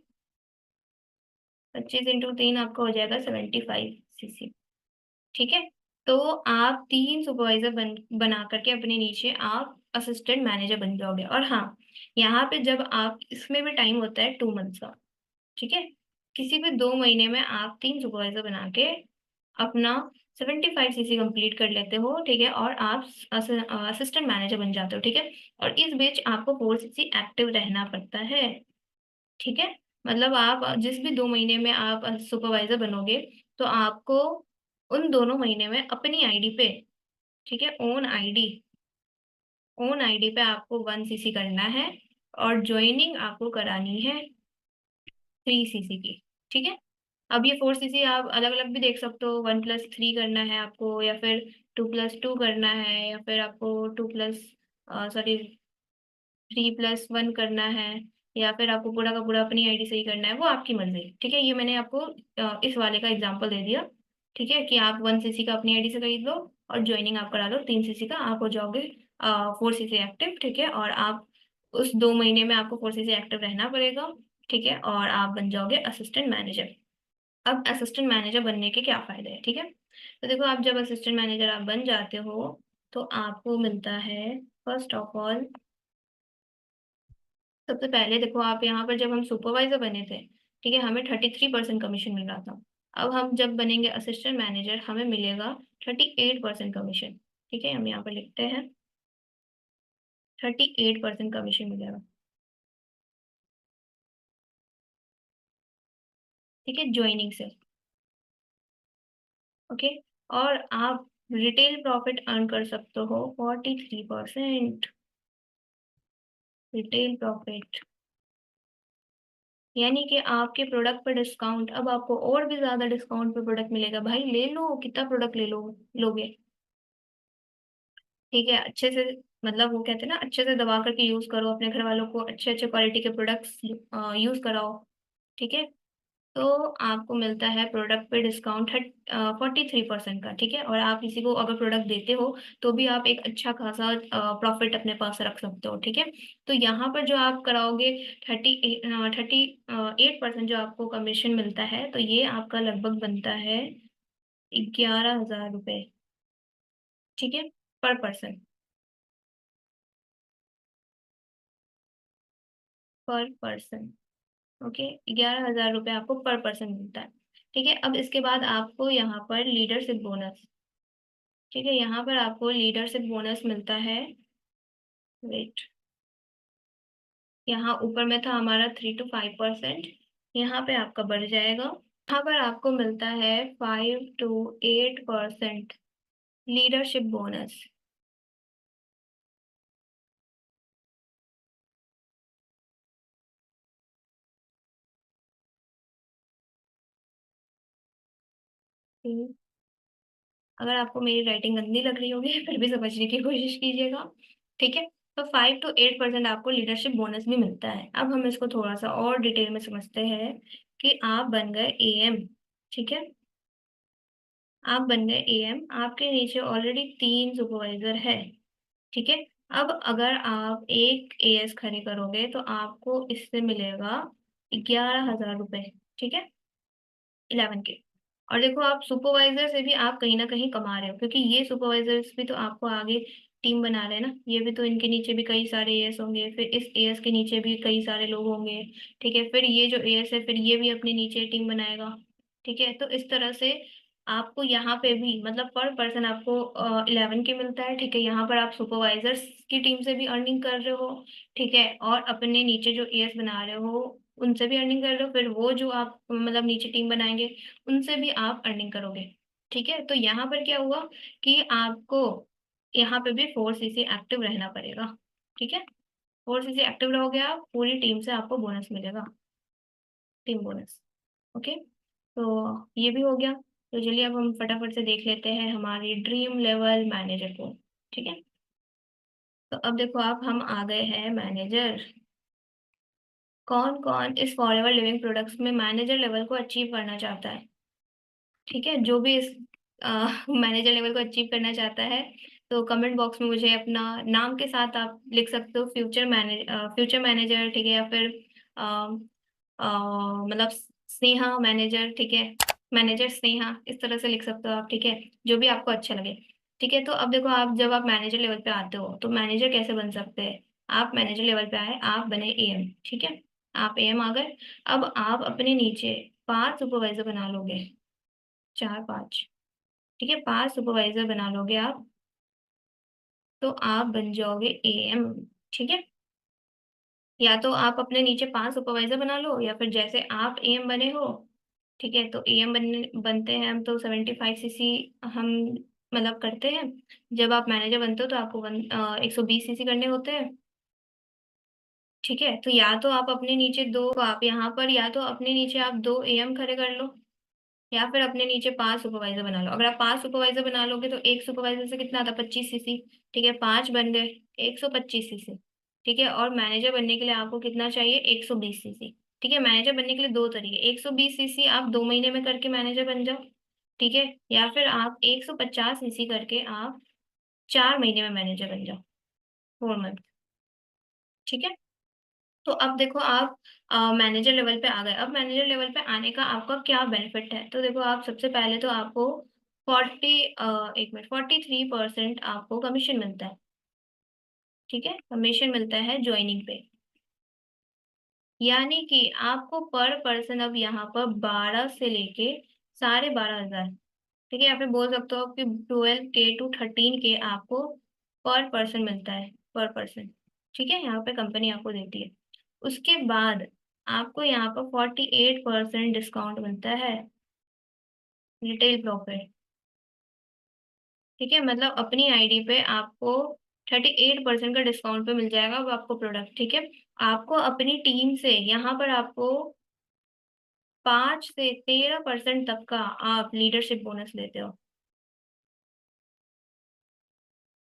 Speaker 1: 25 × 3 आपका हो जाएगा 75 सीसी। ठीक है, तो आप 3 सुपरवाइजर बना करके अपने नीचे आप असिस्टेंट मैनेजर बन जाओगे। और हाँ, यहाँ पे जब आप, इसमें भी टाइम होता है 2 मंथ्स का। ठीक है, किसी भी 2 महीने में आप 3 सुपरवाइजर बना के अपना 75 सीसी कंप्लीट कर लेते हो। ठीक है, और आप असिस्टेंट मैनेजर बन जाते हो। ठीक है, और इस बीच आपको 4 सीसी एक्टिव रहना पड़ता है। ठीक है, मतलब आप जिस भी 2 महीने में आप सुपरवाइजर बनोगे, तो आपको उन दोनों महीने में अपनी आईडी पे, ठीक है, ओन आईडी पे आपको 1 सीसी करना है, और ज्वाइनिंग आपको करानी है 3 सीसी की। ठीक है, अब ये 4 सीसी आप अलग अलग भी देख सकते हो, 1+3 करना है आपको, या फिर 2+2 करना है, या फिर आपको 3+1 करना है, या फिर आपको पूरा का पूरा अपनी आईडी से ही करना है, वो आपकी मर्जी। ठीक है, ये मैंने आपको इस वाले का एग्जांपल दे दिया। ठीक है, कि आप 1 सीसी का अपनी आईडी से खरीद लो, और ज्वाइनिंग आप करा लो 3 सीसी का, आप हो जाओगे 4 सीसी एक्टिव। ठीक है, और आप उस 2 महीने में आपको 4 सीसी एक्टिव रहना पड़ेगा। ठीक है, और आप बन जाओगे असिस्टेंट मैनेजर। अब असिस्टेंट मैनेजर बनने के क्या फायदे हैं। ठीक है, तो देखो आप जब असिस्टेंट मैनेजर आप बन जाते हो, तो आपको मिलता है, फर्स्ट ऑफ ऑल, सबसे पहले देखो आप यहाँ पर जब हम सुपरवाइजर बने थे, ठीक है, हमें 33% कमीशन मिल रहा था। अब हम जब बनेंगे असिस्टेंट मैनेजर, हमें मिलेगा 38% कमीशन। ठीक है, हम यहाँ पर लिखते हैं 38% कमीशन मिलेगा। ठीक है, ज्वाइनिंग से। ओके। और आप रिटेल प्रॉफिट अर्न कर सकते हो 43%। रिटेल प्रॉफिट यानी कि आपके प्रोडक्ट पर डिस्काउंट, अब आपको और भी ज्यादा डिस्काउंट पे प्रोडक्ट मिलेगा। भाई ले लो, कितना प्रोडक्ट ले लो, लोगे। ठीक है, अच्छे से, मतलब वो कहते हैं ना, अच्छे से दबा करके यूज करो, अपने घर वालों को अच्छे अच्छे क्वालिटी के प्रोडक्ट्स यूज कराओ। ठीक है। तो आपको मिलता है प्रोडक्ट पे डिस्काउंट है 43% का। ठीक है, और आप किसी को अगर प्रोडक्ट देते हो तो भी आप एक अच्छा खासा प्रॉफिट अपने पास रख सकते हो। ठीक है। तो यहाँ पर जो आप कराओगे 38% जो आपको कमीशन मिलता है, तो ये आपका लगभग बनता है 11,000 रुपये। ठीक है, पर पर्सन। पर पर्सन। ओके, 11,000 रुपये आपको पर पर्सन मिलता है। ठीक है, अब इसके बाद आपको यहाँ पर लीडरशिप बोनस। ठीक है, यहाँ पर आपको लीडरशिप बोनस मिलता है। वेट, यहाँ ऊपर में था हमारा 3 to 5%, यहाँ पे आपका बढ़ जाएगा। यहाँ पर आपको मिलता है 5 to 8% लीडरशिप बोनस। अगर आपको मेरी राइटिंग गंदी लग रही होगी फिर भी समझने की कोशिश कीजिएगा। ठीक है। तो 5 to 8% आपको लीडरशिप बोनस भी मिलता है। अब हम इसको थोड़ा सा और डिटेल में समझते हैं कि आप बन गए एएम। ठीक है, आप बन गए एएम, आपके नीचे ऑलरेडी 3 सुपरवाइजर है। ठीक है। अब अगर आप एक एएस खड़े करोगे तो आपको इससे मिलेगा 11,000 रुपये। ठीक है, 11 के। और देखो, आप सुपरवाइजर से भी आप कहीं ना कहीं कमा रहे हो, क्योंकि ये सुपरवाइजर्स भी तो आपको आगे टीम बना रहे हैं ना। ये भी तो, इनके नीचे भी कई सारे एएस होंगे, फिर इस एएस के नीचे भी कई सारे लोग होंगे। ठीक है, फिर ये जो एएस है, फिर ये भी अपने नीचे टीम बनाएगा। ठीक है, तो इस तरह से आपको यहाँ पे भी, मतलब पर पर्सन आपको 11 के मिलता है। ठीक है, यहाँ पर आप सुपरवाइजर्स की टीम से भी अर्निंग कर रहे हो। ठीक है, और अपने नीचे जो एएस बना रहे हो उनसे भी अर्निंग कर रहे हो, फिर वो जो आप मतलब नीचे टीम बनाएंगे उनसे भी आप अर्निंग करोगे। ठीक है, तो यहाँ पर क्या हुआ कि आपको यहाँ पे भी 4 CC एक्टिव रहना पड़ेगा। ठीक है, 4 CC एक्टिव रहोगे आप, पूरी टीम से आपको बोनस मिलेगा, टीम बोनस। ओके। तो ये भी हो गया। तो चलिए अब हम फटाफट से देख लेते हैं हमारी ड्रीम लेवल मैनेजर को। ठीक है, तो अब देखो आप, हम आ गए हैं मैनेजर। कौन कौन इस फॉरएवर लिविंग प्रोडक्ट्स में मैनेजर लेवल को अचीव करना चाहता है? ठीक है, जो भी इस मैनेजर लेवल को अचीव करना चाहता है, तो कमेंट बॉक्स में मुझे अपना नाम के साथ आप लिख सकते हो, फ्यूचर मैनेजर। ठीक है, या फिर अ, मतलब स्नेहा मैनेजर। ठीक है, मैनेजर स्नेहा, इस तरह से लिख सकते हो आप। ठीक है, जो भी आपको अच्छा लगे। ठीक है, तो अब देखो, आप जब आप मैनेजर लेवल पे आते हो तो मैनेजर कैसे बन सकते हैं? आप मैनेजर लेवल पे आए, आप बने एएम। ठीक है, आप एएम आ गए। अब आप अपने नीचे 5 सुपरवाइजर बना लोगे, 4 5। ठीक है, 5 सुपरवाइजर बना लोगे आप, तो आप बन जाओगे एएम। ठीक है, या तो आप अपने नीचे 5 सुपरवाइजर बना लो, या फिर जैसे आप एएम बने हो। ठीक है, तो एएम बनते हैं हम तो 75 CC हम मतलब करते हैं। जब आप मैनेजर बनते हो तो आपको 120 CC करने होते हैं। ठीक है, तो या तो आप अपने नीचे दो, तो आप यहाँ पर या तो अपने नीचे आप 2 एएम खड़े कर लो, या फिर अपने नीचे 5 सुपरवाइजर बना लो। अगर आप 5 सुपरवाइजर बना लोगे तो एक सुपरवाइजर से कितना आता? 25 CC। ठीक है, 5 बन गए, 125 CC। ठीक है, और मैनेजर बनने के लिए आपको कितना चाहिए? 120 CC। ठीक है, मैनेजर बनने के लिए दो तरीके, 120 CC आप 2 महीने में करके मैनेजर बन जाओ। ठीक है, या फिर आप 150 CC करके आप 4 महीने में मैनेजर बन जाओ, 4 मंथ। ठीक है, तो अब देखो आप मैनेजर लेवल पे आ गए। अब मैनेजर लेवल पे आने का आपका क्या बेनिफिट है? तो देखो आप, सबसे पहले तो आपको 43% आपको कमीशन मिलता है। ठीक है, कमीशन मिलता है ज्वाइनिंग पे। यानी कि आपको पर पर्सन अब यहाँ पर 12 से लेके 12,500, ठीक है, या फिर बोल सकते हो कि 12K to 13K आपको पर पर्सन मिलता है, पर पर्सन। ठीक है, यहाँ पे कंपनी आपको देती है। उसके बाद आपको यहाँ पर 48% डिस्काउंट मिलता है, रिटेल प्रॉफिट। ठीक है, मतलब अपनी आईडी पे आपको 38% का डिस्काउंट पे मिल जाएगा वो आपको प्रोडक्ट। ठीक है, आपको अपनी टीम से यहाँ पर आपको 5 से 13% तक का आप लीडरशिप बोनस लेते हो।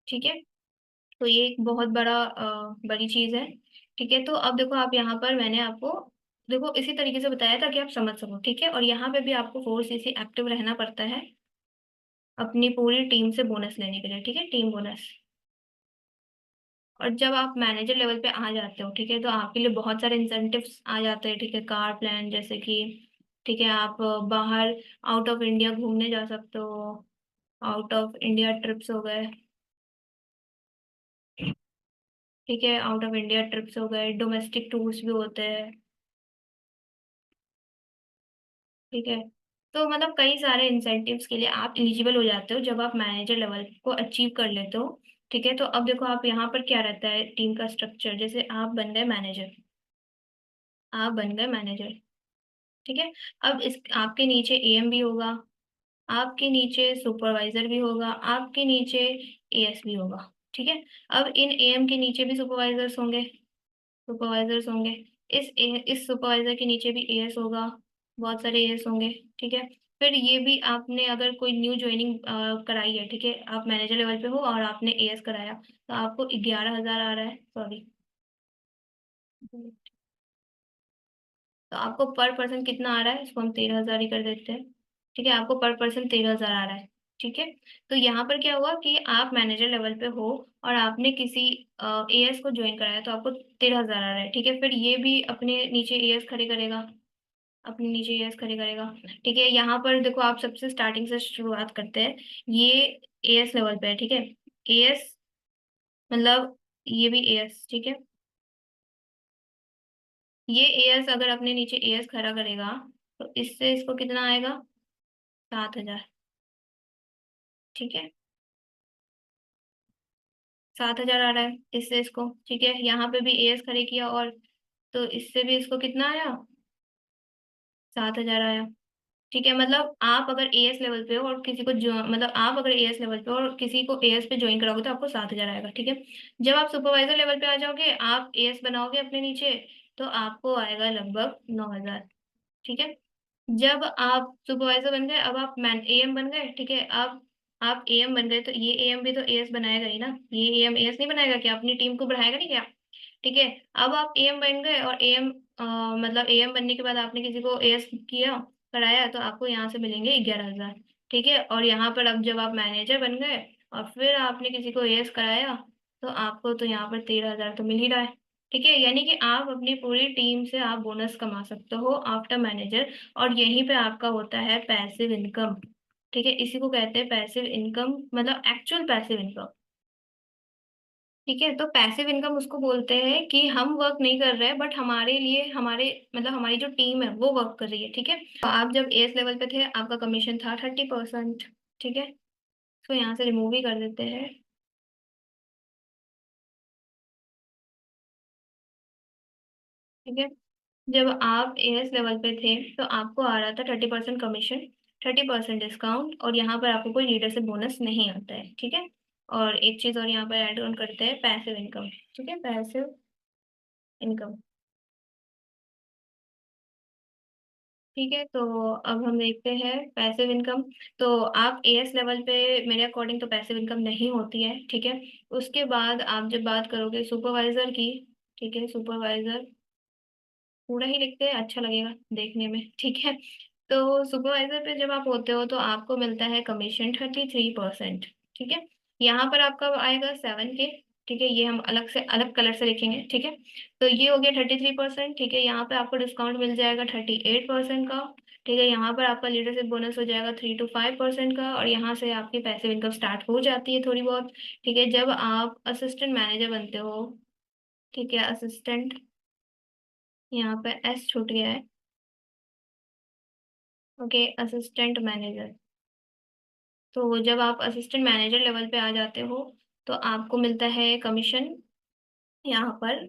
Speaker 1: ठीक है, तो ये एक बहुत बड़ी चीज है। ठीक है, तो अब देखो आप यहाँ पर मैंने आपको देखो इसी तरीके से बताया था कि आप समझ सको। ठीक है, और यहाँ पे भी आपको 4cc एक्टिव रहना पड़ता है अपनी पूरी टीम से बोनस लेने के लिए। ठीक है, टीम बोनस। और जब आप मैनेजर लेवल पे आ जाते हो, ठीक है, तो आपके लिए बहुत सारे इंसेंटिव्स आ जाते हैं। ठीक है, कार प्लान जैसे कि, ठीक है, आप बाहर आउट ऑफ इंडिया घूमने जा सकते हो, आउट ऑफ इंडिया ट्रिप्स हो गए। ठीक है, आउट ऑफ इंडिया ट्रिप्स हो गए, डोमेस्टिक टूर्स भी होते हैं। ठीक है, तो मतलब कई सारे इंसेंटिव्स के लिए आप एलिजिबल हो जाते हो जब आप मैनेजर लेवल को अचीव कर लेते हो। ठीक है, तो अब देखो आप यहाँ पर क्या रहता है टीम का स्ट्रक्चर। जैसे आप बन गए मैनेजर, आप बन गए मैनेजर। ठीक है, अब इस आपके नीचे एएम भी होगा, आपके नीचे सुपरवाइजर भी होगा, आपके नीचे एएस भी होगा। ठीक है, अब इन एएम के नीचे भी सुपरवाइजर्स होंगे, सुपरवाइजर्स होंगे। इस सुपरवाइजर के नीचे भी एएस होगा, बहुत सारे एएस होंगे। ठीक है, फिर ये भी आपने अगर कोई न्यू ज्वाइनिंग कराई है, ठीक है, आप मैनेजर लेवल पे हो और आपने एएस कराया, तो आपको 11,000 आ रहा है, सॉरी, तो आपको पर पर्सन कितना आ रहा है, इसको हम 13,000 ही कर देते हैं। ठीक है, आपको पर पर्सन 13,000 आ रहा है। ठीक है, तो यहाँ पर क्या हुआ कि आप मैनेजर लेवल पे हो और आपने किसी एएस को ज्वाइन कराया, तो आपको 13,000 आ रहा है। ठीक है, फिर ये भी अपने नीचे एएस खड़े करेगा, अपने नीचे एएस खड़े करेगा। ठीक है, यहाँ पर देखो आप सबसे स्टार्टिंग से शुरुआत करते हैं। ये एएस लेवल पे है। ठीक है, एएस मतलब ये भी एएस। ठीक है, ये एएस अगर अपने नीचे एएस खड़ा करेगा, तो इससे इसको कितना आएगा, 7,000। ठीक है, 7,000 आ रहा है इससे इसको। ठीक है, यहाँ पे भी एएस खड़े किया और तो इससे भी इसको कितना आया, 7,000 आया। ठीक है, मतलब आप अगर एएस लेवल पे हो और किसी को जो मतलब आप अगर एएस लेवल पे हो और किसी को एएस पे ज्वाइन कराओगे तो आपको 7,000 आएगा। ठीक है, जब आप सुपरवाइजर लेवल पे आ जाओगे, आप एएस बनाओगे अपने नीचे, तो आपको आएगा लगभग 9,000। ठीक है, जब आप सुपरवाइजर बन गए, अब आप मैन एएम बन गए। ठीक है, अब आप एएम बन गए, तो ये एएम भी तो एएस बनाएगा ही ना, ये एएम एएस नहीं बनाएगा क्या, अपनी टीम को बढ़ाएगा नहीं क्या। ठीक है, अब आप एएम बन गए और एएम मतलब एएम बनने के बाद आपने किसी को एएस किया, कराया, तो आपको यहाँ से मिलेंगे 11,000। ठीक है, और यहाँ पर अब जब आप मैनेजर बन गए और फिर आपने किसी को एएस कराया, तो आपको तो यहाँ पर 13,000 तो मिल ही रहा है। ठीक है, यानी कि आप अपनी पूरी टीम से आप बोनस कमा सकते हो आफ्टर मैनेजर, और यहीं पे आपका होता है पैसिव इनकम। ठीक है, इसी को कहते हैं पैसिव इनकम, मतलब एक्चुअल पैसिव इनकम। ठीक है, तो पैसिव इनकम उसको बोलते हैं कि हम वर्क नहीं कर रहे हैं, बट हमारे लिए हमारे मतलब हमारी जो टीम है वो वर्क कर रही है। ठीक है, तो आप जब एस लेवल पे थे आपका कमीशन था 30%। ठीक है, तो यहाँ से रिमूव ही कर देते हैं। ठीक है, जब आप एएस लेवल पे थे तो आपको आ रहा था 30% कमीशन, 30% डिस्काउंट, और यहाँ पर आपको कोई लीडरशिप बोनस नहीं आता है। ठीक है, और एक चीज और यहाँ पर ऐड ऑन करते हैं, पैसिव इनकम। ठीक है, पैसिव इनकम। ठीक है, तो अब हम देखते हैं पैसिव इनकम। तो आप एएस लेवल पे मेरे अकॉर्डिंग तो पैसिव इनकम नहीं होती है। ठीक है, उसके बाद आप जब बात करोगे सुपरवाइजर की, ठीक है, सुपरवाइजर पूरा ही लिखते हैं, अच्छा लगेगा देखने में। ठीक है, तो सुपरवाइजर पे जब आप होते हो तो आपको मिलता है कमीशन 33%। ठीक है, यहाँ पर आपका आएगा 7K। ठीक है, ये हम अलग से अलग कलर से लिखेंगे। ठीक है, तो ये हो गया 33%। ठीक है, यहाँ पे आपको डिस्काउंट मिल जाएगा 38% का। ठीक है, यहाँ पर आपका लीडरशिप बोनस हो जाएगा 3 to 5% का, और यहाँ से आपकी पैसिव इनकम स्टार्ट हो जाती है थोड़ी बहुत। ठीक है, जब आप असिस्टेंट मैनेजर बनते हो, ठीक है, असिस्टेंट, यहाँ पे एस छूट गया है। Okay, assistant manager. तो जब आप असिस्टेंट मैनेजर लेवल पे आ जाते हो, तो आपको मिलता है कमीशन यहाँ पर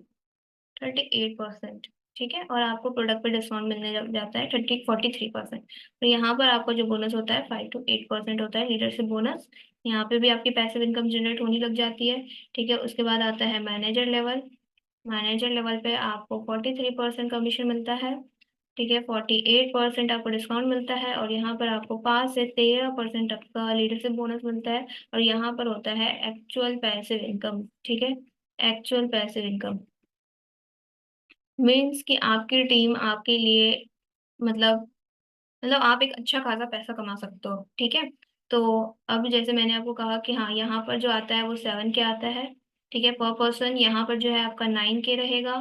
Speaker 1: 38%। ठीक है, और आपको प्रोडक्ट पे डिस्काउंट मिलने लग जाता है 43%। तो यहाँ पर आपका जो बोनस होता है 5 to 8% होता है, लीडरशिप बोनस। यहाँ पे भी आपकी पैसिव इनकम जनरेट होने लग जाती है। ठीक है, उसके बाद आता है मैनेजर लेवल। मैनेजर लेवल पे आपको 43% कमीशन मिलता है। ठीक है, 48% आपको डिस्काउंट मिलता है, और यहाँ पर आपको 5 से 13% तक का लीडरशिप बोनस मिलता है। और यहाँ पर होता है एक्चुअल पैसिव इनकम। ठीक है, एक्चुअल पैसिव इनकम मीन्स कि आपकी टीम आपके लिए, मतलब आप एक अच्छा खासा पैसा कमा सकते हो। ठीक है, तो अब जैसे मैंने आपको कहा कि हाँ, यहाँ पर जो आता है वो 7K आता है। ठीक है, पर पर्सन यहाँ पर जो है आपका 9K रहेगा।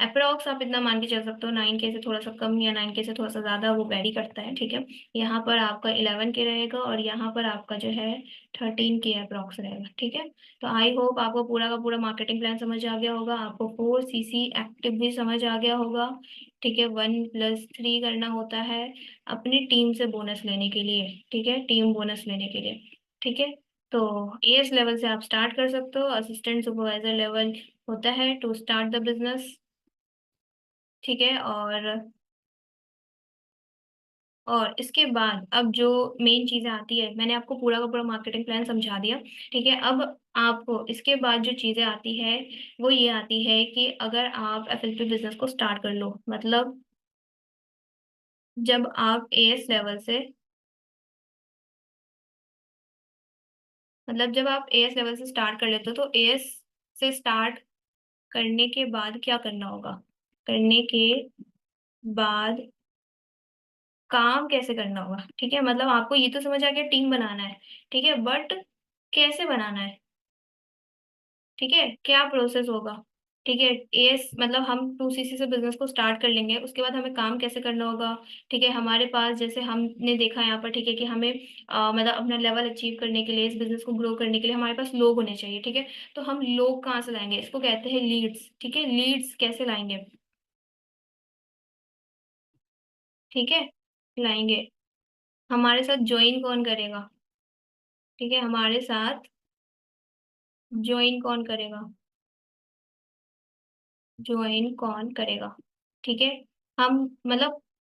Speaker 1: अप्रोक्स आप इतना मान के चल सकते हो, 9K से थोड़ा सा कम या 9K से थोड़ा सा ज्यादा, वो वेरी करता है। ठीक है, यहाँ पर आपका 11K रहेगा, और यहाँ पर आपका जो है 13K अप्रोक्स रहेगा। ठीक है, तो आई होप आपको पूरा का पूरा मार्केटिंग प्लान समझ आ गया होगा, आपको 4CC एक्टिव भी समझ आ गया होगा। ठीक है, 1+3 करना होता है अपनी टीम से बोनस लेने के लिए। ठीक है, टीम बोनस लेने के लिए। ठीक है, तो एएस लेवल से आप स्टार्ट कर सकते हो, असिस्टेंट सुपरवाइजर लेवल होता है टू स्टार्ट द बिजनेस। ठीक है, और इसके बाद अब जो मेन चीजें आती है, मैंने आपको पूरा का पूरा मार्केटिंग प्लान समझा दिया। ठीक है, अब आपको इसके बाद जो चीजें आती है वो ये आती है कि अगर आप एफएलपी बिजनेस को स्टार्ट कर लो, जब आप एएस लेवल से जब आप एएस लेवल से स्टार्ट कर लेते हो, तो एएस से स्टार्ट करने के बाद क्या करना होगा, करने के बाद काम कैसे करना होगा। ठीक है, आपको ये तो समझ आ गया टीम बनाना है। ठीक है, बट कैसे बनाना है। ठीक है, क्या प्रोसेस होगा। ठीक है, एएस हम 2CC से बिजनेस को स्टार्ट कर लेंगे, उसके बाद हमें काम कैसे करना होगा। ठीक है, हमारे पास जैसे हमने देखा यहाँ पर, ठीक है, कि हमें अपना लेवल अचीव करने के लिए, इस बिजनेस को ग्रो करने के लिए हमारे पास लोग होने चाहिए। ठीक है, तो हम लोग कहाँ से लाएंगे, इसको कहते हैं लीड्स। ठीक है, लीड्स कैसे लाएंगे। ठीक है, लाएंगे, हमारे साथ ज्वाइन कौन करेगा। ठीक है, हमारे साथ ज्वाइन कौन करेगा, ज्वाइन कौन करेगा। ठीक है, हम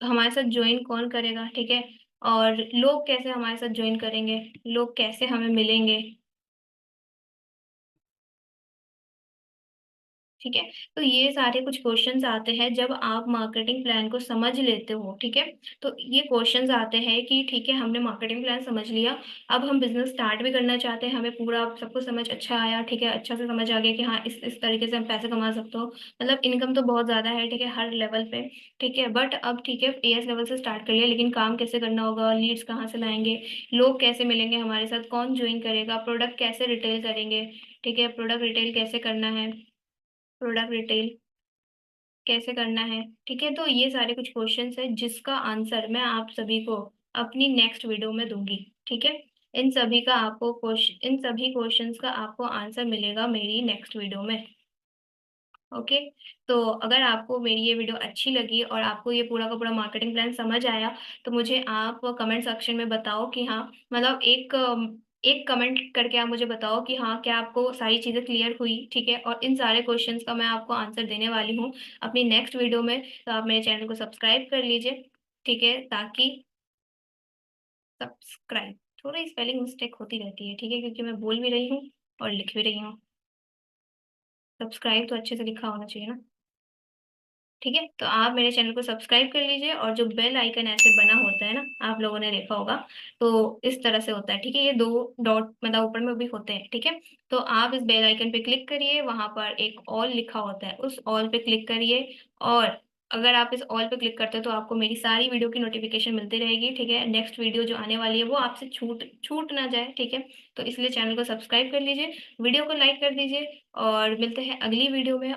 Speaker 1: हमारे साथ ज्वाइन कौन करेगा। ठीक है, और लोग कैसे हमारे साथ ज्वाइन करेंगे, लोग कैसे हमें मिलेंगे। ठीक है, तो ये सारे कुछ क्वेश्चंस आते हैं जब आप मार्केटिंग प्लान को समझ लेते हो। ठीक है, तो ये क्वेश्चंस आते हैं कि ठीक है, हमने मार्केटिंग प्लान समझ लिया, अब हम बिजनेस स्टार्ट भी करना चाहते हैं, हमें पूरा सब कुछ समझ अच्छा आया। ठीक है, अच्छा से समझ आ गया कि हाँ, इस तरीके से हम पैसे कमा सकते हो, इनकम तो बहुत ज्यादा है। ठीक है, हर लेवल पे। ठीक है, बट अब ठीक है, एएस लेवल से स्टार्ट कर लिया, लेकिन काम कैसे करना होगा, लीड्स कहाँ से लाएंगे, लोग कैसे मिलेंगे हमारे साथ, कौन ज्वाइन करेगा, प्रोडक्ट कैसे रिटेल करेंगे। ठीक है, प्रोडक्ट रिटेल कैसे करना है, प्रोडक्ट रिटेल कैसे करना है। ठीक है, तो ये सारे कुछ क्वेश्चंस है जिसका आंसर मैं आप सभी को अपनी नेक्स्ट वीडियो में दूंगी। ठीक है, इन सभी क्वेश्चंस का आपको आंसर मिलेगा मेरी नेक्स्ट वीडियो में। ओके, तो अगर आपको मेरी ये वीडियो अच्छी लगी और आपको ये पूरा का पूरा मार्केटिंग प्लान समझ आया, तो मुझे आप कमेंट सेक्शन में बताओ कि हाँ, एक कमेंट करके आप मुझे बताओ कि हाँ, क्या आपको सारी चीजें क्लियर हुई। ठीक है, और इन सारे क्वेश्चंस का मैं आपको आंसर देने वाली हूँ अपनी नेक्स्ट वीडियो में, तो आप मेरे चैनल को सब्सक्राइब कर लीजिए। ठीक है, ताकि सब्सक्राइब, थोड़ी स्पेलिंग मिस्टेक होती रहती है। ठीक है, क्योंकि मैं बोल भी रही हूँ और लिख भी रही हूँ, सब्सक्राइब तो अच्छे से लिखा होना चाहिए ना। ठीक है, तो आप मेरे चैनल को सब्सक्राइब कर लीजिए, और जो बेल आइकन ऐसे बना होता है ना, आप लोगों ने देखा होगा, तो इस तरह से होता है। ठीक है, ये 2 डॉट ऊपर में भी होते हैं। ठीक है, तो आप इस बेल आइकन पे क्लिक करिए, वहां पर एक ऑल लिखा होता है, उस ऑल पे क्लिक करिए, और अगर आप इस ऑल पे क्लिक करते हो तो आपको मेरी सारी वीडियो की नोटिफिकेशन मिलती रहेगी। ठीक है, नेक्स्ट वीडियो जो आने वाली है वो आपसे छूट छूट ना जाए। ठीक है, तो इसलिए चैनल को सब्सक्राइब कर लीजिए, वीडियो को लाइक कर दीजिए, और मिलते हैं अगली वीडियो में।